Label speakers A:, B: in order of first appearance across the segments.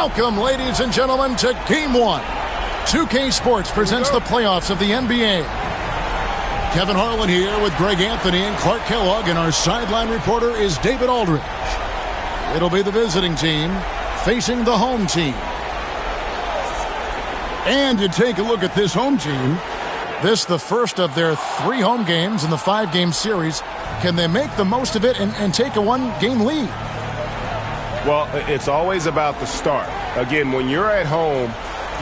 A: Welcome, ladies and gentlemen, to Game 1. 2K Sports presents the playoffs of the NBA. Kevin Harlan here with Greg Anthony and Clark Kellogg, and our sideline reporter is David Aldridge. It'll be the visiting team facing the home team. And you take a look at this home team. This the first of their 3 home games in the 5-game series. Can they make the most of it and take a 1-game lead?
B: Well, it's always about the start. Again, when you're at home,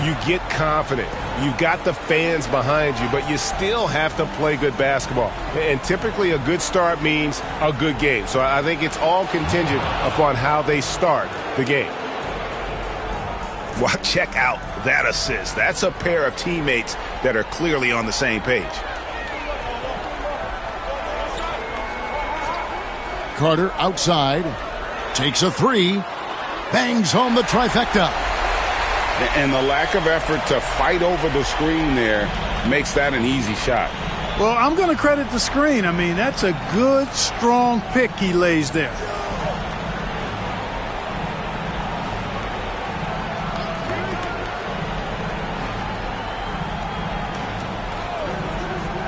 B: you get confident. You've got the fans behind you, but you still have to play good basketball. And typically a good start means a good game. So I think it's all contingent upon how they start the game.
C: Well, check out that assist. That's a pair of teammates that are clearly on the same page.
A: Carter outside. Takes a 3. Bangs home the trifecta.
D: And the lack of effort to fight over the screen there makes that an easy shot.
E: Well, I'm going to credit the screen. I mean, that's a good, strong pick he lays there.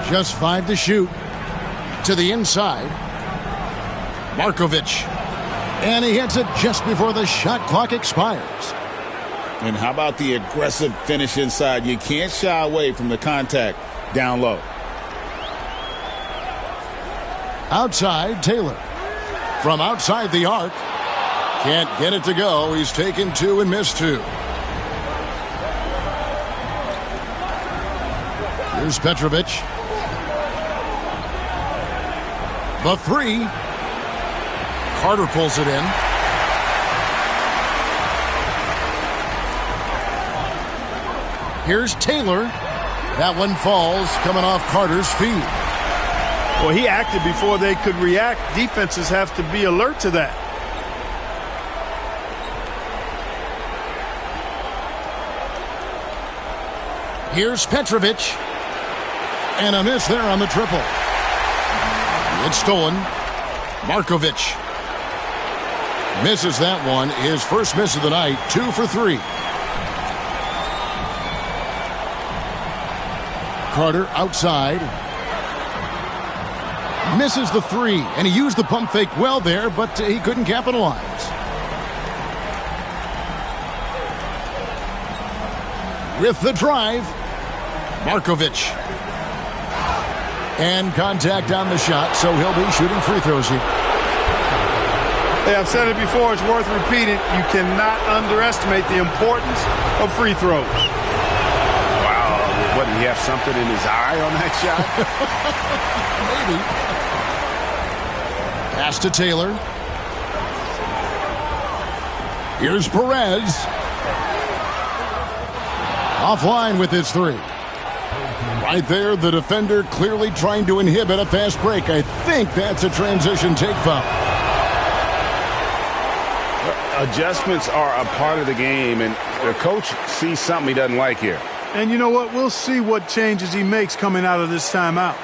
A: Just 5 to shoot. To the inside. Markovic. And he hits it just before the shot clock expires.
D: And how about the aggressive finish inside? You can't shy away from the contact down low.
A: Outside, Taylor. From outside the arc. Can't get it to go. He's taken 2 and missed 2. Here's Petrovic. The 3. Carter pulls it in. Here's Taylor. That one falls, coming off Carter's feet.
E: Well, he acted before they could react. Defenses have to be alert to that.
A: Here's Petrovic. And a miss there on the triple. It's stolen. Markovic misses that one. His first miss of the night. 2 for 3. Carter outside. Misses the 3. And he used the pump fake well there, but he couldn't capitalize. With the drive. Markovic. And contact on the shot, so he'll be shooting free throws here.
E: Hey, I've said it before, it's worth repeating. You cannot underestimate the importance of free throws.
B: Wow, what, did he have something in his eye on that shot?
A: Maybe. Pass to Taylor. Here's Perez. Offline with his 3. Right there, the defender clearly trying to inhibit a fast break. I think that's a transition take foul.
D: Adjustments are a part of the game, and the coach sees something he doesn't like here.
E: And you know what? We'll see what changes he makes coming out of this timeout.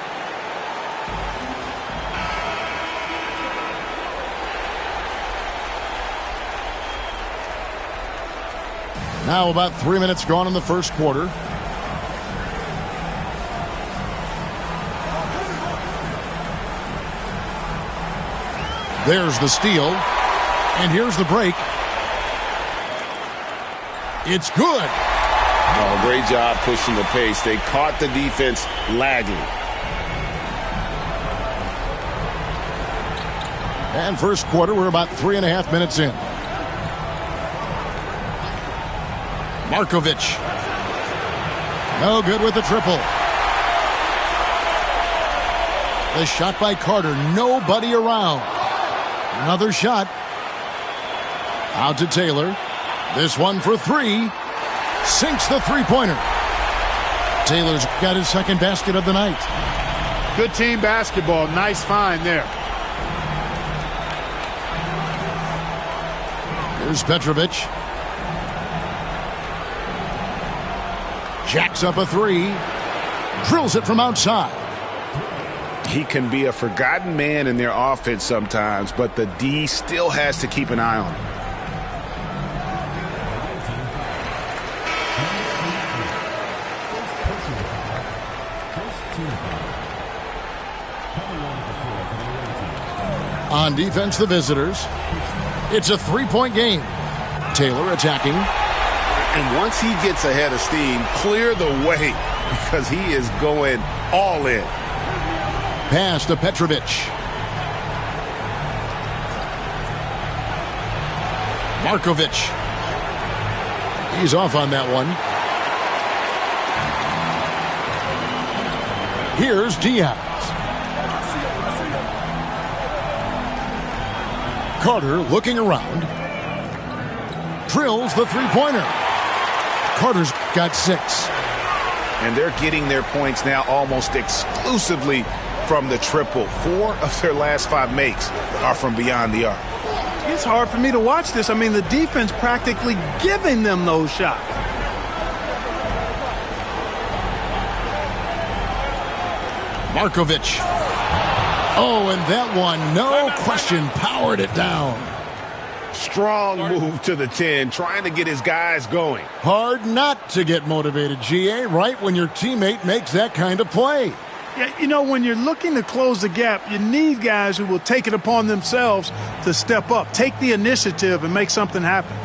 A: Now about 3 minutes gone in the first quarter. There's the steal. And here's the break. It's good.
D: Oh, great job pushing the pace. They caught the defense lagging.
A: And first quarter, we're about 3.5 minutes in. Markovic. No good with the triple. The shot by Carter. Nobody around. Another shot. Out to Taylor. This one for 3. Sinks the three-pointer. Taylor's got his second basket of the night.
E: Good team basketball. Nice find there.
A: Here's Petrovic. Jacks up a 3. Drills it from outside.
B: He can be a forgotten man in their offense sometimes, but the D still has to keep an eye on him.
A: On defense, the visitors. It's a three-point game. Taylor attacking.
C: And once he gets ahead of steam, clear the way because he is going all in.
A: Pass to Petrovic. Markovic. He's off on that one. Here's Diaz. Carter looking around. Drills the three-pointer. Carter's got 6.
C: And they're getting their points now almost exclusively from the triple. 4 of their last 5 makes are from beyond the arc.
E: It's hard for me to watch this. I mean, the defense practically giving them those shots.
A: Markovic. Oh, and that one, no question, powered it down.
C: Strong move to the 10, trying to get his guys going.
A: Hard not to get motivated, GA, right when your teammate makes that kind of play.
E: Yeah, you know, when you're looking to close the gap, you need guys who will take it upon themselves to step up, take the initiative, and make something happen.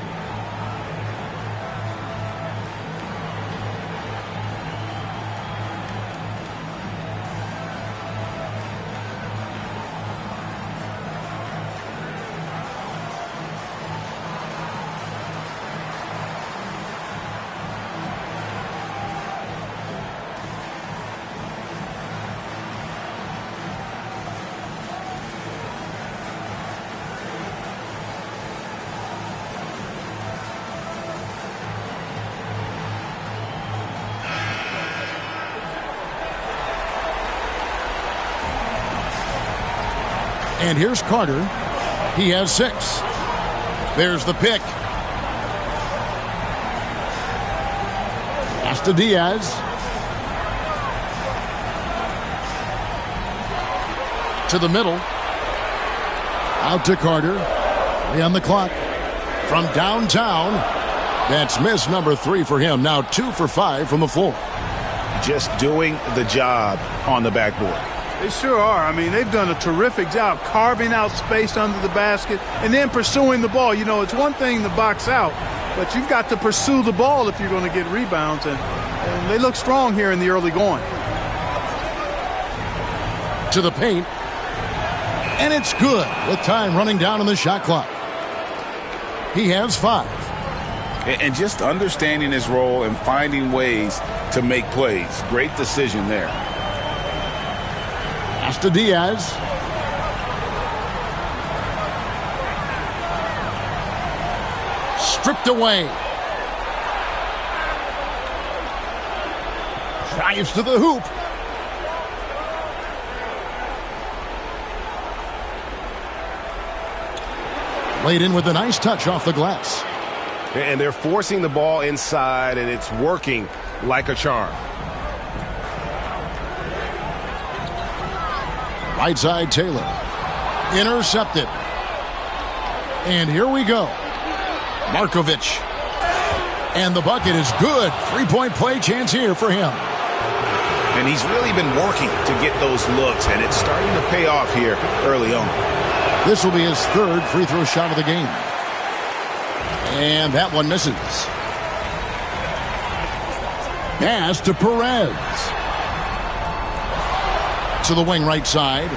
A: And here's Carter. He has 6. There's the pick. Pass to Diaz. To the middle. Out to Carter. 3 on the clock. From downtown. That's miss number 3 for him. Now 2 for 5 from the floor.
C: Just doing the job on the backboard.
E: They sure are. I mean, they've done a terrific job carving out space under the basket and then pursuing the ball. You know, it's one thing to box out, but you've got to pursue the ball if you're going to get rebounds, and they look strong here in the early going.
A: To the paint. And it's good with time running down on the shot clock. He has 5.
D: And just understanding his role and finding ways to make plays. Great decision there.
A: Pass to Diaz. Stripped away. Drives to the hoop. Laid in with a nice touch off the glass.
B: And they're forcing the ball inside, and it's working like a charm.
A: Right side, Taylor. Intercepted. And here we go. Markovic. And the bucket is good. 3-point play chance here for him.
C: And he's really been working to get those looks, and it's starting to pay off here early on.
A: This will be his 3rd free throw shot of the game. And that one misses. Pass to Perez. To the wing right side.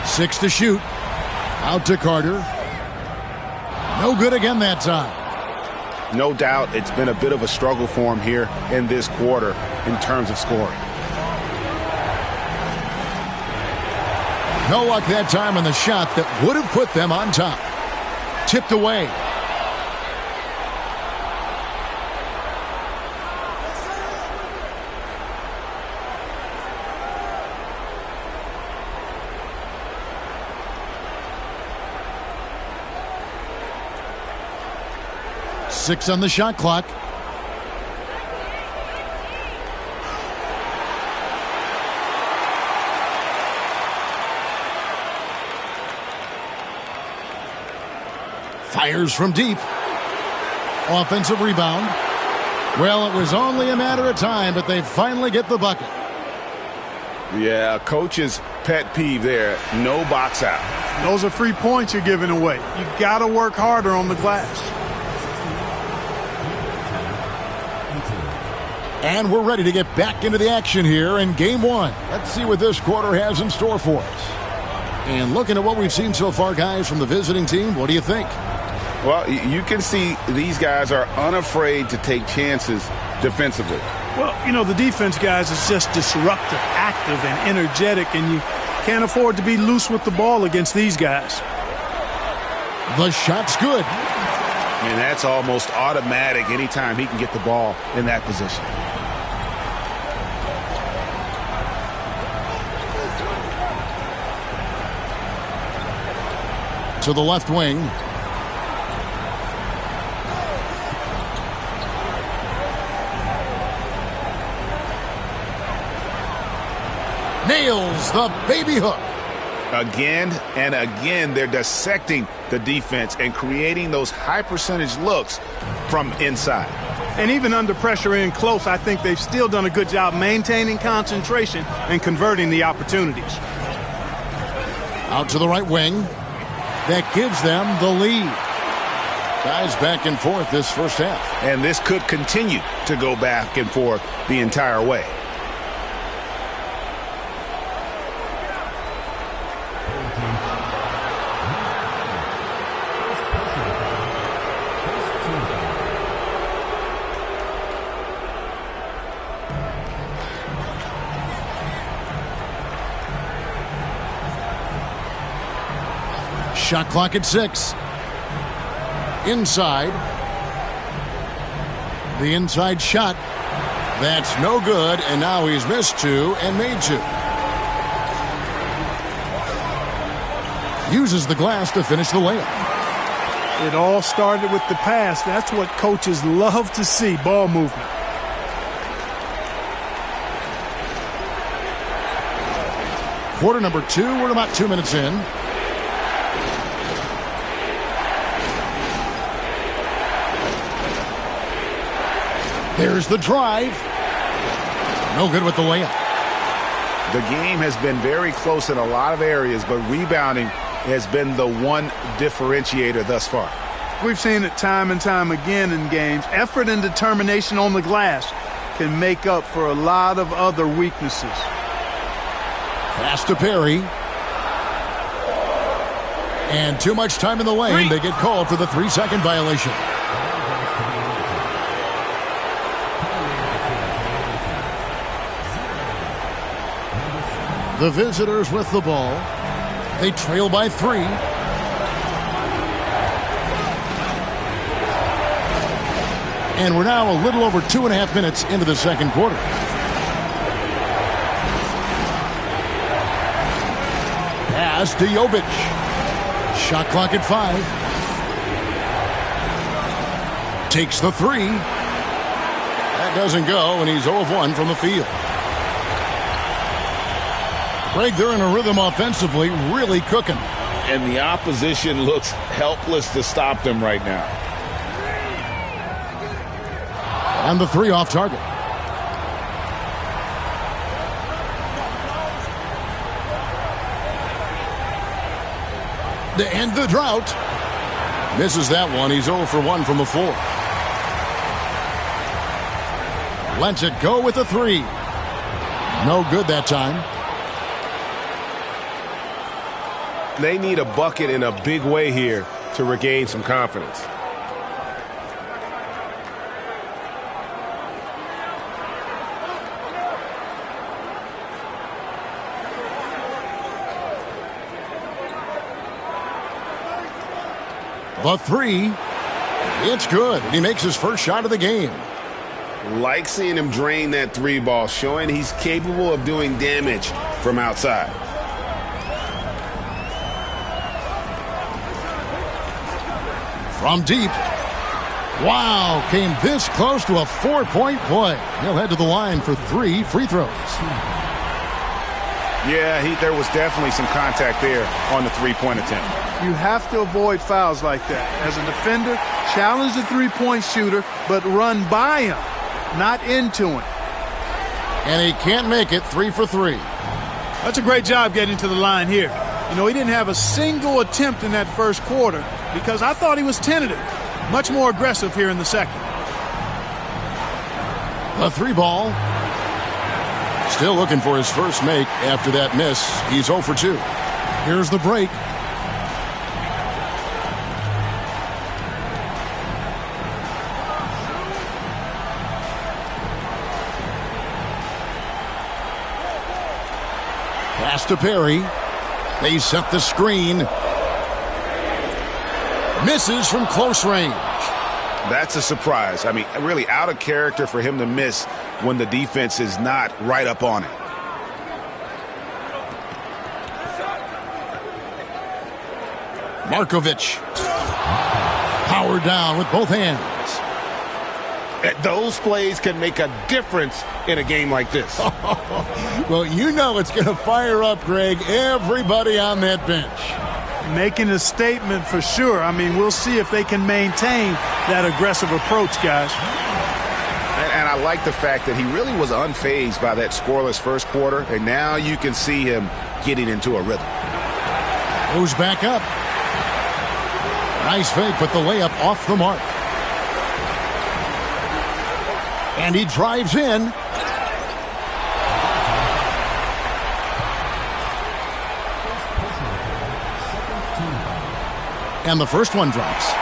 A: Six to shoot. Out to Carter. No good again that time.
C: No doubt it's been a bit of a struggle for him here in this quarter in terms of scoring.
A: No luck that time on the shot that would have put them on top. Tipped away. Six on the shot clock. Fires from deep. Offensive rebound. Well, it was only a matter of time, but they finally get the bucket.
D: Yeah, coach's pet peeve there, no box out.
E: Those are free points you're giving away. You got to work harder on the glass.
A: And we're ready to get back into the action here in game one. Let's see what this quarter has in store for us. And looking at what we've seen so far, guys, from the visiting team, what do you think?
D: Well, you can see these guys are unafraid to take chances defensively.
E: Well, you know, the defense, guys, is just disruptive, active, and energetic, and you can't afford to be loose with the ball against these guys.
A: The shot's good.
C: And that's almost automatic anytime he can get the ball in that position.
A: To the left wing. Nails the baby hook.
C: Again and again, they're dissecting the defense and creating those high percentage looks from inside.
E: And even under pressure in close, I think they've still done a good job maintaining concentration and converting the opportunities.
A: Out to the right wing. That gives them the lead. Guys back and forth this first half.
C: And this could continue to go back and forth the entire way.
A: Shot clock at 6. Inside. The inside shot. That's no good, and now he's missed 2 and made 2. Uses the glass to finish the layup.
E: It all started with the pass. That's what coaches love to see, ball movement.
A: Quarter number 2, we're about 2 minutes in. There's the drive. No good with the layup.
C: The game has been very close in a lot of areas, but rebounding has been the one differentiator thus far.
E: We've seen it time and time again in games. Effort and determination on the glass can make up for a lot of other weaknesses.
A: Pass to Perry. And too much time in the lane. They get called for the 3-second violation. The visitors with the ball. They trail by 3. And we're now a little over 2.5 minutes into the second quarter. Pass to Jovic. Shot clock at 5. Takes the 3. That doesn't go, and he's 0 of 1 from the field. Greg, they're in a rhythm offensively, really cooking.
D: And the opposition looks helpless to stop them right now.
A: And the 3 off target. To end the drought. Misses that one. He's 0 for 1 from the floor. Lets it go with the 3. No good that time.
B: They need a bucket in a big way here to regain some confidence.
A: The 3. It's good. He makes his first shot of the game.
D: Like seeing him drain that 3 ball, showing he's capable of doing damage from outside.
A: From deep. Wow, came this close to a 4-point play. He'll head to the line for 3 free throws.
C: Yeah, there was definitely some contact there on the three-point attempt.
E: You have to avoid fouls like that. As a defender, challenge the three-point shooter, but run by him, not into him.
A: And he can't make it 3 for 3.
E: That's a great job getting to the line here. You know, he didn't have a single attempt in that first quarter because I thought he was tentative. Much more aggressive here in the second.
A: A 3-ball. Still looking for his first make after that miss. He's 0 for 2. Here's the break. Pass to Perry. They set the screen. Misses from close range.
C: That's a surprise. I mean, really out of character for him to miss when the defense is not right up on it.
A: Markovic. Powered down with both hands.
B: Those plays can make a difference in a game like this.
A: Well, you know it's going to fire up, Greg, everybody on that bench.
E: Making a statement for sure. I mean, we'll see if they can maintain that aggressive approach, guys.
C: And I like the fact that he really was unfazed by that scoreless first quarter, and now you can see him getting into a rhythm.
A: Goes back up. Nice fake, but the layup off the mark. And he drives in. And the first one drops.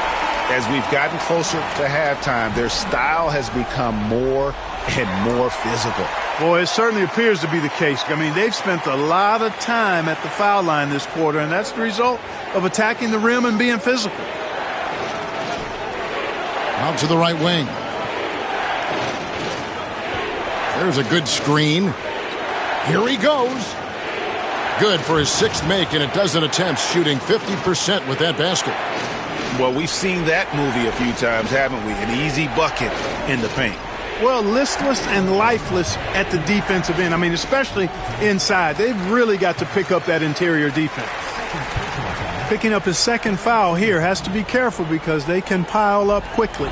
C: As we've gotten closer to halftime, their style has become more and more physical.
E: Boy, it certainly appears to be the case. I mean, they've spent a lot of time at the foul line this quarter, and that's the result of attacking the rim and being physical.
A: Out to the right wing. There's a good screen. Here he goes. Good for his 6th make and a dozen attempts, shooting 50% with that basket.
C: Well, we've seen that movie a few times, haven't we? An easy bucket in the paint.
E: Well, listless and lifeless at the defensive end. I mean, especially inside. They've really got to pick up that interior defense. Picking up his 2nd foul here. Has to be careful because they can pile up quickly.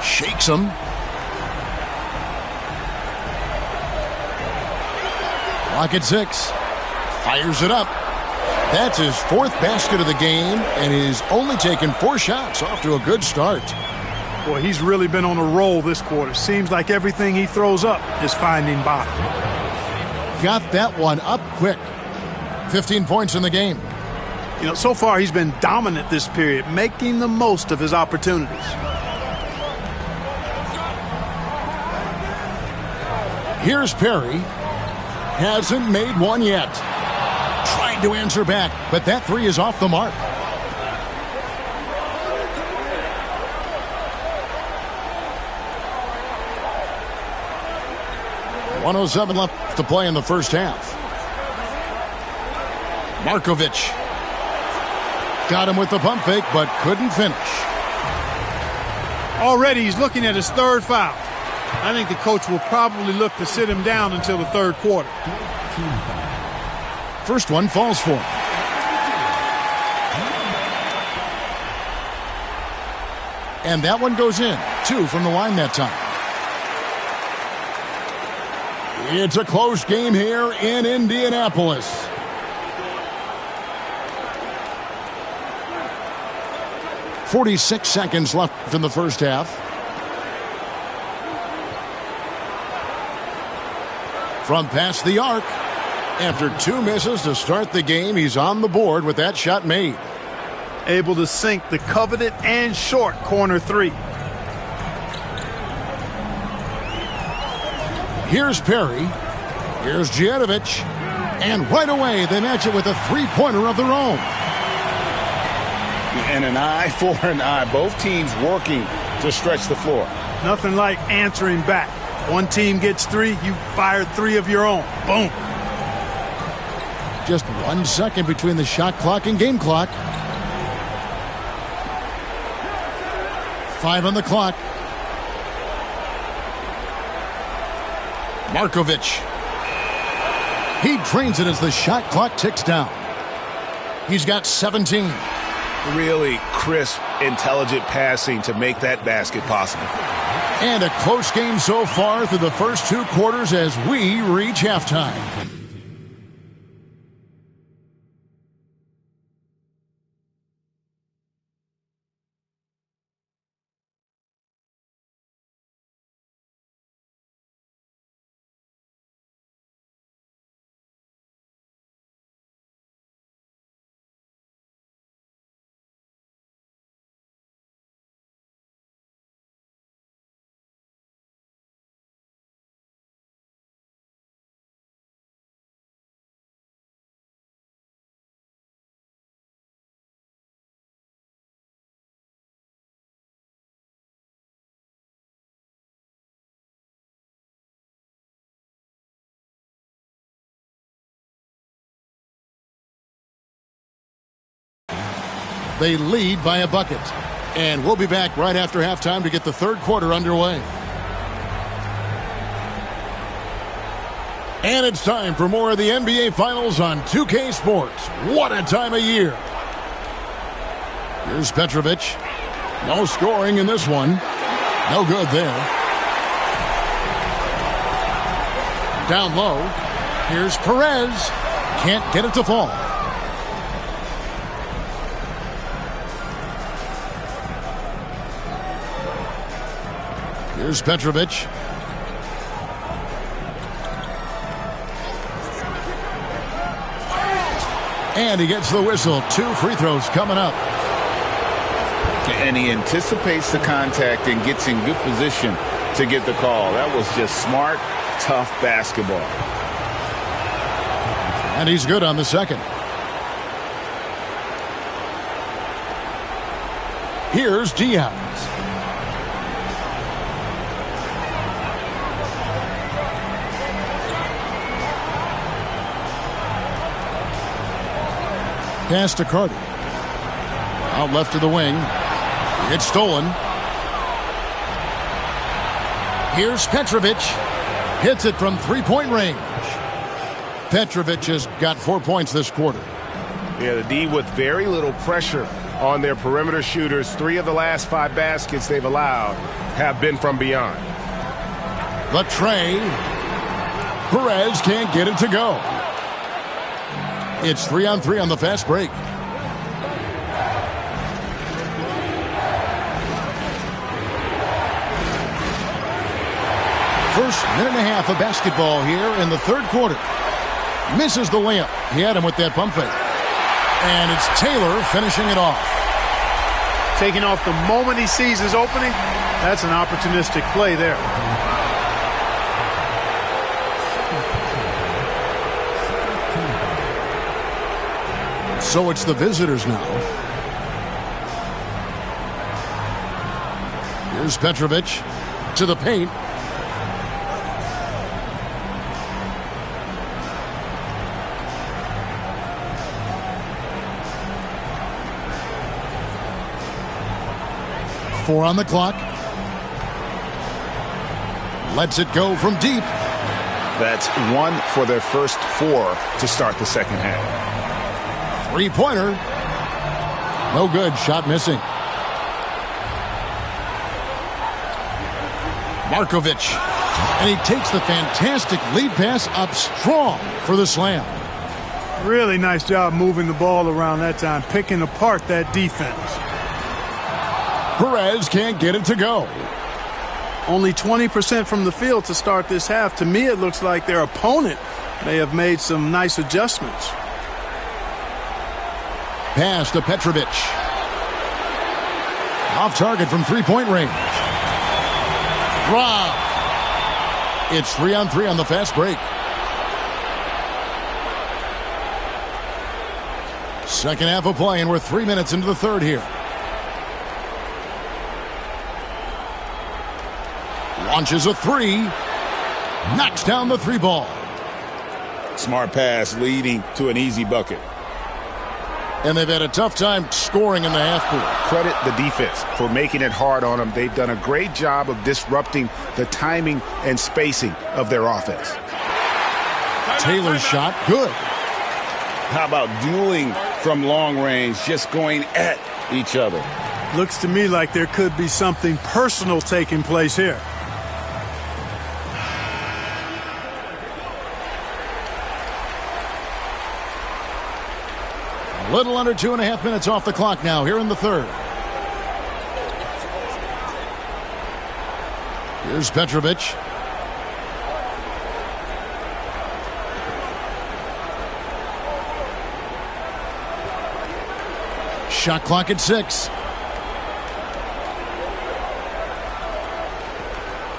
A: Shakes him. Clock at 6. Fires it up. That's his 4th basket of the game, and he's only taken 4 shots. Off to a good start.
E: Boy, he's really been on a roll this quarter. Seems like everything he throws up is finding bottom.
A: Got that one up quick. 15 points in the game.
E: You know, so far he's been dominant this period, making the most of his opportunities.
A: Here's Perry. Hasn't made one yet. Tried to answer back, but that 3 is off the mark. .107 left to play in the first half. Markovic. Got him with the pump fake, but couldn't finish.
E: Already he's looking at his 3rd foul. I think the coach will probably look to sit him down until the 3rd quarter.
A: First one falls for him. And that one goes in. 2 from the line that time. It's a close game here in Indianapolis. .46 seconds left in the first half. From past the arc. After 2 misses to start the game, he's on the board with that shot made.
E: Able to sink the coveted and short corner 3.
A: Here's Perry. Here's Djetovic. And right away, they match it with a 3-pointer of their own.
D: And an eye for an eye. Both teams working to stretch the floor.
E: Nothing like answering back. One team gets 3, you fire 3 of your own. Boom.
A: Just 1 second between the shot clock and game clock. 5 on the clock. Markovic. He drains it as the shot clock ticks down. He's got 17.
C: Really crisp, intelligent passing to make that basket possible.
A: And a close game so far through the first 2 quarters as we reach halftime. They lead by a bucket. And we'll be back right after halftime to get the third quarter underway. And it's time for more of the NBA Finals on 2K Sports. What a time of year. Here's Petrovic. No scoring in this one. No good there. Down low. Here's Perez. Can't get it to fall. Here's Petrovic. And he gets the whistle. 2 free throws coming up.
D: And he anticipates the contact and gets in good position to get the call. That was just smart, tough basketball.
A: And he's good on the second. Here's Diaz. Pass to Carter. Out left to the wing. It's stolen. Here's Petrovic. Hits it from three-point range. Petrovic has got 4 points this quarter.
B: Yeah, the D with very little pressure on their perimeter shooters. 3 of the last 5 baskets they've allowed have been from beyond.
A: The tray. Perez can't get it to go. It's 3-on-3 on the fast break. First minute and a half of basketball here in the third quarter. Misses the layup. He had him with that pump fake. And it's Taylor finishing it off.
E: Taking off the moment he sees his opening. That's an opportunistic play there.
A: So it's the visitors now. Here's Petrovic to the paint. Four on the clock. Lets it go from deep.
C: That's 1 for their first 4 to start the second half.
A: Three-pointer. No good. Shot missing. Markovic. And he takes the fantastic lead pass up strong for the slam.
E: Really nice job moving the ball around that time, picking apart that defense.
A: Perez can't get it to go.
E: Only 20% from the field to start this half. To me, it looks like their opponent may have made some nice adjustments.
A: Pass to Petrovic. Off target from three-point range. Rob. It's 3-on-3 on the fast break. Second half of play, and we're 3 minutes into the third here. Launches a three. Knocks down the 3 ball.
D: Smart pass leading to an easy bucket.
A: And they've had a tough time scoring in the half court.
C: Credit the defense for making it hard on them. They've done a great job of disrupting the timing and spacing of their offense.
A: Taylor's shot, good.
D: How about dueling from long range, just going at each other?
E: Looks to me like there could be something personal taking place here.
A: A little under 2.5 minutes off the clock now here in the third. Here's Petrovic. Shot clock at 6.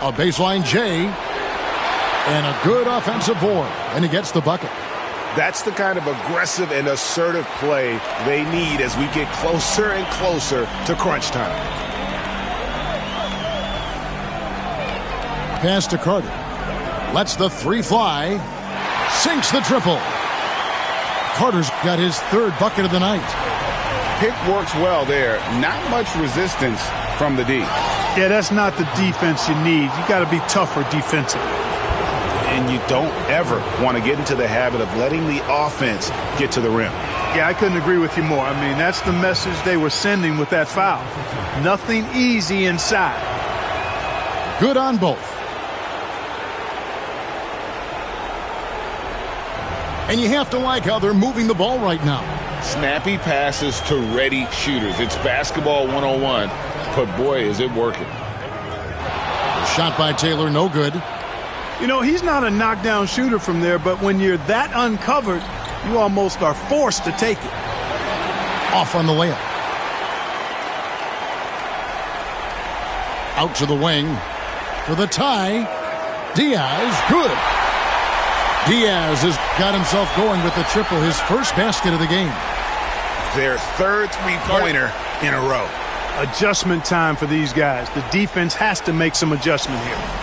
A: A baseline J. And a good offensive board. And he gets the bucket.
B: That's the kind of aggressive and assertive play they need as we get closer and closer to crunch time.
A: Pass to Carter. Lets the three fly. Sinks the triple. Carter's got his third bucket of the night.
D: Pick works well there. Not much resistance from the D.
E: Yeah, that's not the defense you need. You got to be tougher defensively.
C: And you don't ever want to get into the habit of letting the offense get to the rim.
E: Yeah, I couldn't agree with you more. I mean, that's the message they were sending with that foul. Nothing easy inside.
A: Good on both. And you have to like how they're moving the ball right now.
D: Snappy passes to ready shooters. It's basketball 101, but boy, is it working.
A: Shot by Taylor, no good.
E: You know, he's not a knockdown shooter from there, but when you're that uncovered, you almost are forced to take it.
A: Off on the layup. Out to the wing for the tie. Diaz, good. Diaz has got himself going with the triple, his first basket of the game.
C: Their third three-pointer in a row.
E: Adjustment time for these guys. The defense has to make some adjustment here.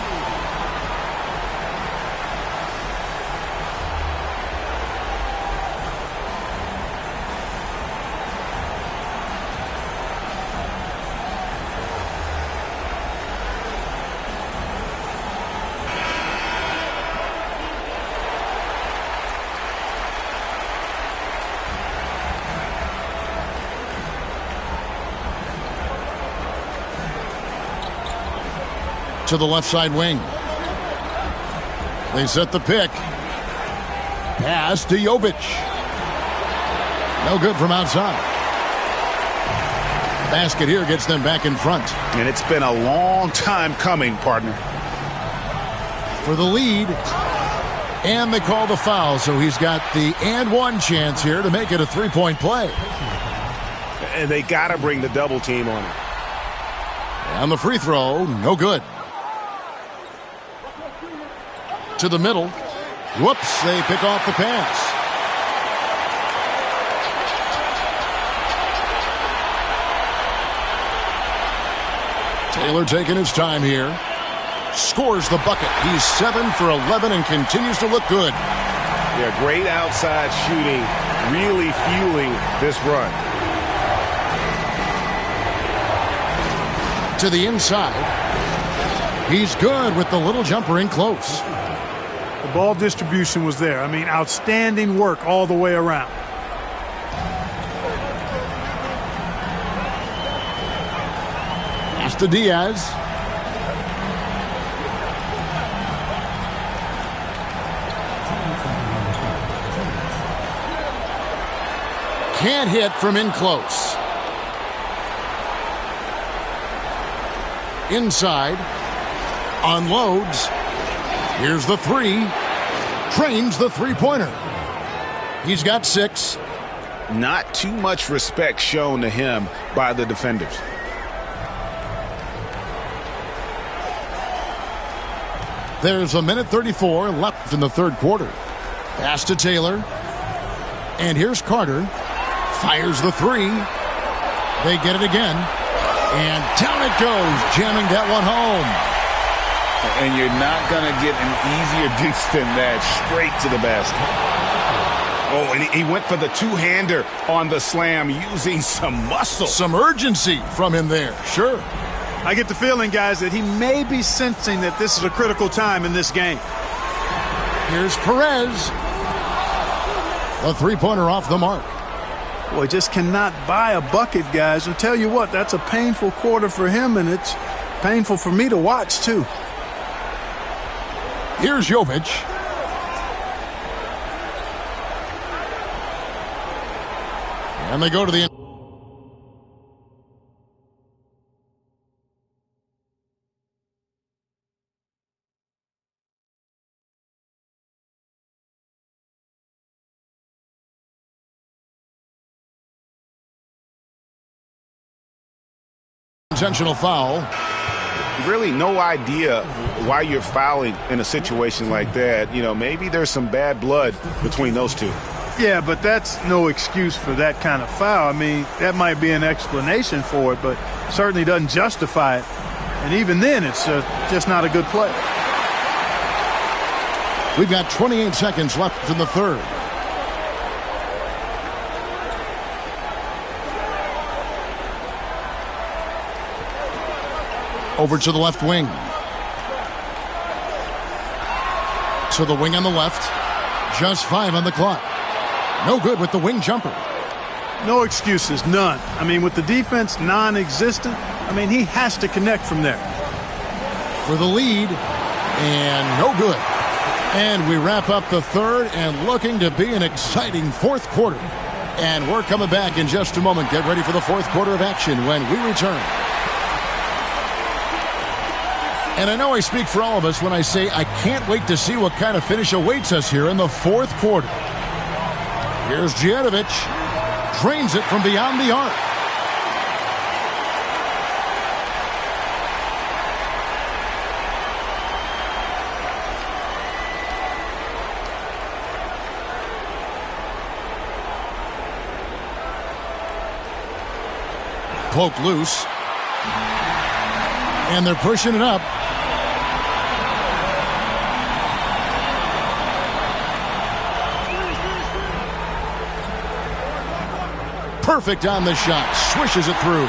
A: To the left side wing. They set the pick. Pass to Jovic. No good from outside. Basket here gets them back in front.
C: And it's been a long time coming, partner.
A: For the lead. And they call the foul, so he's got the and one chance here to make it a three-point play.
B: And they got to bring the double team on it.
A: And the free throw, no good. To the middle. Whoops, they pick off the pass. Taylor taking his time here. Scores the bucket. He's 7 for 11 and continues to look good.
B: Yeah, great outside shooting, really fueling this run.
A: To the inside. He's good with the little jumper in close.
E: The ball distribution was there. I mean, outstanding work all the way around.
A: Pass to Diaz. Can't hit from in close. Inside. Unloads. Here's the three. Trains the three-pointer. He's got 6.
C: Not too much respect shown to him by the defenders.
A: There's 1:34 left in the third quarter. Pass to Taylor. And here's Carter. Fires the three. They get it again. And down it goes, jamming that one home.
D: And you're not going to get an easier deuce than that, straight to the basket.
C: Oh, and he went for the two-hander on the slam using some muscle.
A: Some urgency from him there, sure.
E: I get the feeling, guys, that he may be sensing that this is a critical time in this game.
A: Here's Perez. A three-pointer off the mark.
E: Boy, just cannot buy a bucket, guys. I'll tell you what, that's a painful quarter for him, and it's painful for me to watch, too.
A: Here's Jovic. And they go to the intentional foul.
C: Really no idea why you're fouling in a situation like that. You know, maybe there's some bad blood between those two.
E: Yeah, but that's no excuse for that kind of foul. I mean, that might be an explanation for it, but certainly doesn't justify it. And even then, it's just not a good play.
A: We've got 28 seconds left in the third. Over to the left wing. To the wing on the left. Just 5 on the clock. No good with the wing jumper.
E: No excuses, none. I mean, with the defense non-existent, I mean, he has to connect from there.
A: For the lead, and no good. And we wrap up the third, and looking to be an exciting fourth quarter. And we're coming back in just a moment. Get ready for the fourth quarter of action when we return. And I know I speak for all of us when I say I can't wait to see what kind of finish awaits us here in the fourth quarter. Here's Djetovic. Drains it from beyond the arc. Poked loose. And they're pushing it up. Perfect on the shot. Swishes it through.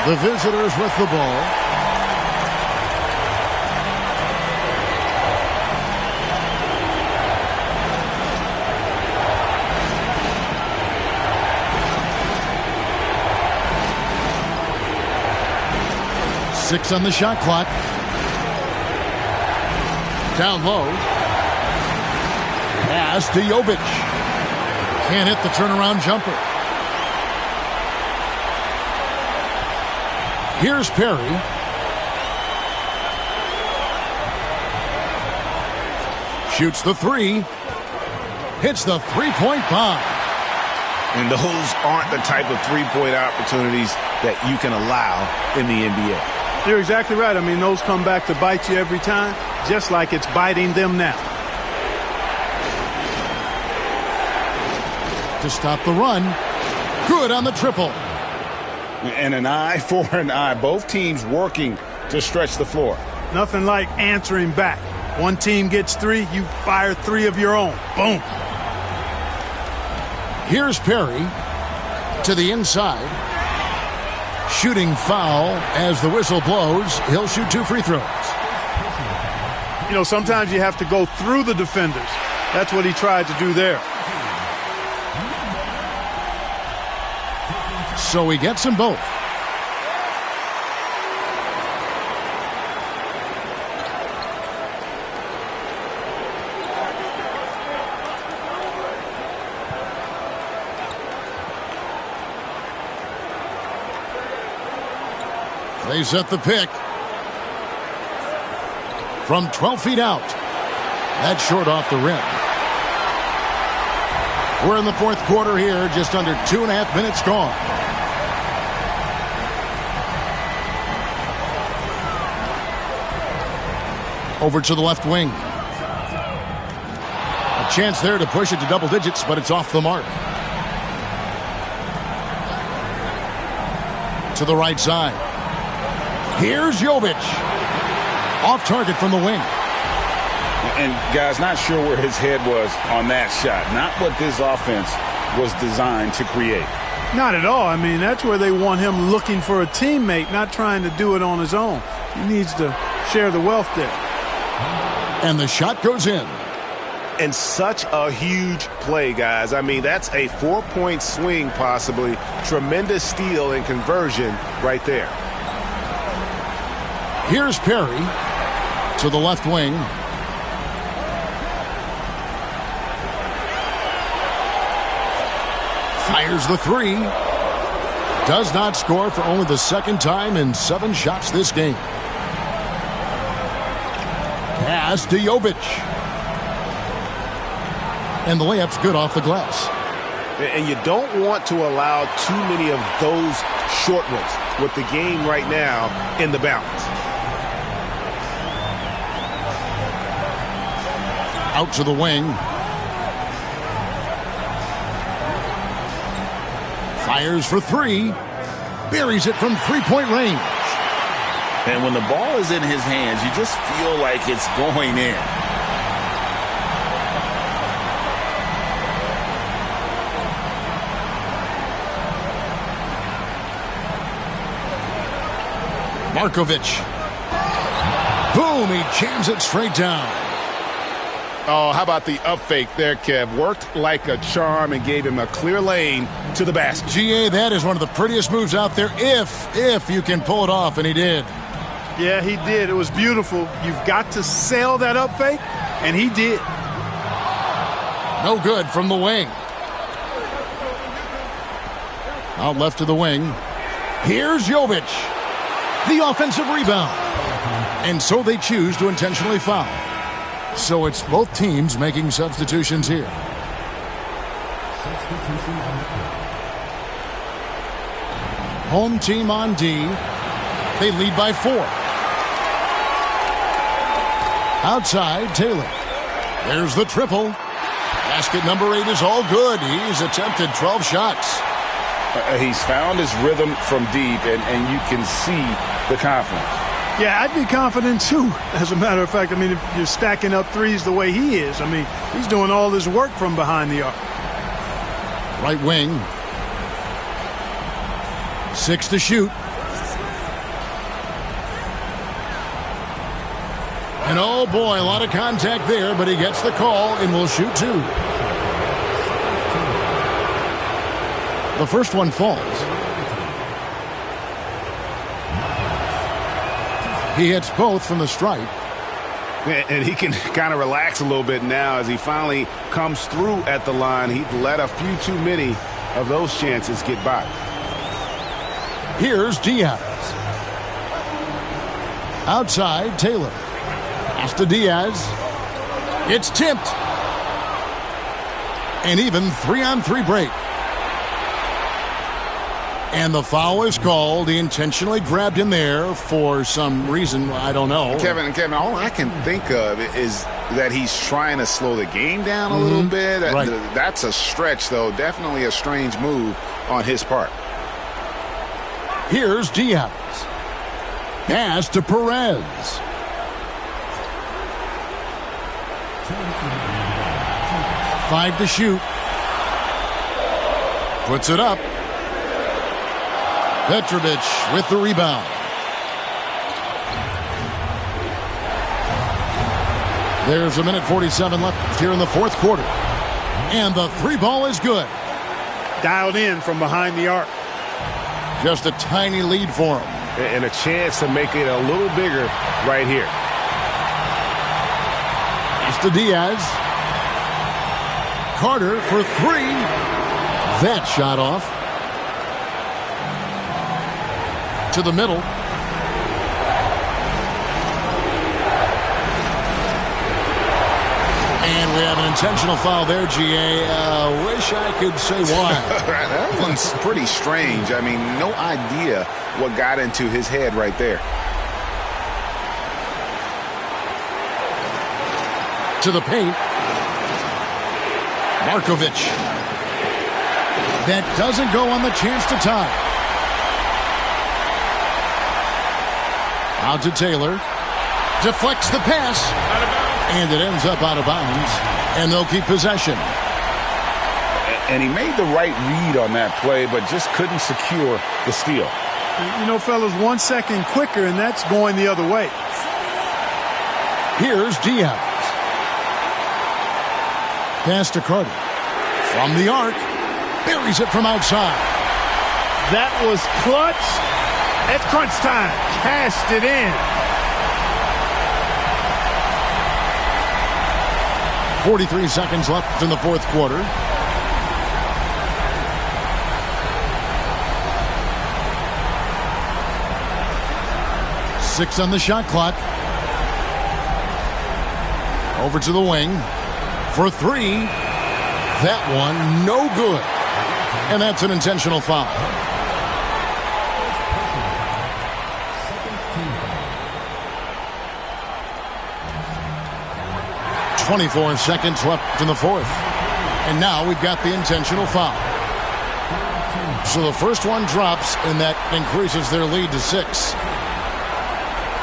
A: The visitors with the ball. Six on the shot clock. Down low. Pass to Jovic. Can't hit the turnaround jumper. Here's Perry. Shoots the three. Hits the three-point bomb.
C: And those aren't the type of three-point opportunities that you can allow in the NBA.
E: You're exactly right. I mean, those come back to bite you every time, just like it's biting them now.
A: To stop the run. Good on the triple.
D: And an eye for an eye. Both teams working to stretch the floor.
E: Nothing like answering back. One team gets three, you fire three of your own. Boom.
A: Here's Perry to the inside. Shooting foul as the whistle blows. He'll shoot 2 free throws.
E: You know, sometimes you have to go through the defenders. That's what he tried to do there.
A: So he gets them both. They set the pick. From 12 feet out. That's short off the rim. We're in the fourth quarter here, just under 2.5 minutes gone. Over to the left wing. A chance there to push it to double digits, but it's off the mark. To the right side. Here's Jovic. Off target from the wing.
D: And, guys, not sure where his head was on that shot. Not what this offense was designed to create.
E: Not at all. I mean, that's where they want him looking for a teammate, not trying to do it on his own. He needs to share the wealth there.
A: And the shot goes in.
B: And such a huge play, guys. I mean, that's a 4-point swing possibly. Tremendous steal and conversion right there.
A: Here's Perry to the left wing. Fires the three. Does not score for only the second time in 7 shots this game. Pass to Jovic. And the layup's good off the glass.
B: And you don't want to allow too many of those short ones with the game right now in the balance.
A: Out to the wing. Fires for 3. Buries it from 3-point range.
D: And when the ball is in his hands, you just feel like it's going in.
A: Markovic. Boom, he jams it straight down.
C: Oh, how about the up fake there, Kev? Worked like a charm and gave him a clear lane to the basket.
A: GA, that is one of the prettiest moves out there if you can pull it off, and he did.
E: Yeah, he did. It was beautiful. You've got to sell that up fake, and he did.
A: No good from the wing. Out left to the wing. Here's Jovic. The offensive rebound. And so they choose to intentionally foul. So it's both teams making substitutions here. Home team on D. They lead by 4. Outside, Taylor. There's the triple. Basket number 8 is all good. He's attempted 12 shots.
C: He's found his rhythm from deep, and you can see the confidence.
E: Yeah, I'd be confident too. As a matter of fact, I mean, if you're stacking up threes the way he is, I mean, he's doing all this work from behind the arc.
A: Right wing. 6 to shoot. And oh boy, a lot of contact there, but he gets the call and will shoot 2. The first one falls. He hits both from the stripe.
C: And he can kind of relax a little bit now as he finally comes through at the line. He let a few too many of those chances get by.
A: Here's Diaz. Outside, Taylor. Pass to Diaz. It's tipped. And even 3-on-3 break. And the foul is called. He intentionally grabbed him there for some reason. I don't know.
C: Kevin, all I can think of is that he's trying to slow the game down a little bit.
A: Right.
C: That's a stretch, though. Definitely a strange move on his part.
A: Here's Diaz. Pass to Perez. Five to shoot. Puts it up. Petrovic with the rebound. There's a minute 47 left here in the fourth quarter. And the 3 ball is good.
E: Dialed in from behind the arc.
A: Just a tiny lead for him.
B: And a chance to make it a little bigger right here.
A: Pass to Diaz. Carter for 3. That shot off. To the middle. And we have an intentional foul there, GA. Wish I could say why.
C: That one's pretty strange. I mean, no idea what got into his head right there.
A: To the paint. Markovic. That doesn't go on the chance to tie. Out to Taylor. Deflects the pass. And it ends up out of bounds. And they'll keep possession.
C: And he made the right read on that play, but just couldn't secure the steal.
E: You know, fellas, 1 second quicker, and that's going the other way.
A: Here's Diaz. Pass to Carter. From the arc. Buries it from outside.
E: That was clutch. At crunch time. Cashed it in.
A: 43 seconds left in the fourth quarter. Six on the shot clock. Over to the wing. For three. That one, no good. And that's an intentional foul. 24 seconds left in the fourth. And now we've got the intentional foul. So the first one drops, and that increases their lead to 6.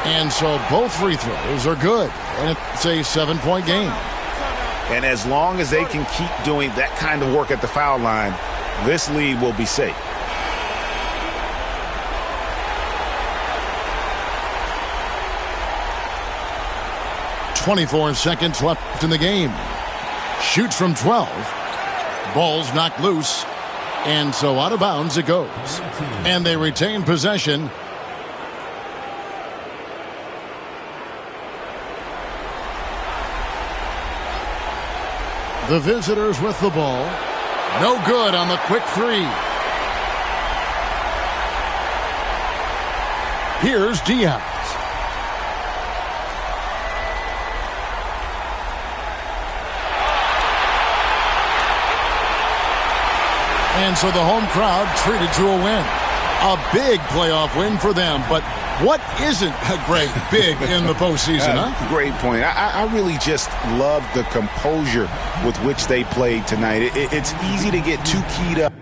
A: And so both free throws are good. And it's a 7-point game.
C: And as long as they can keep doing that kind of work at the foul line, this lead will be safe.
A: .24 seconds left in the game. Shoots from 12. Ball's knocked loose. And so out of bounds it goes. And they retain possession. The visitors with the ball. No good on the quick three. Here's Diaz. And so the home crowd treated to a win. A big playoff win for them. But what isn't, Greg, big in the postseason, huh?
C: Great point. I really just love the composure with which they played tonight. It's easy to get too keyed up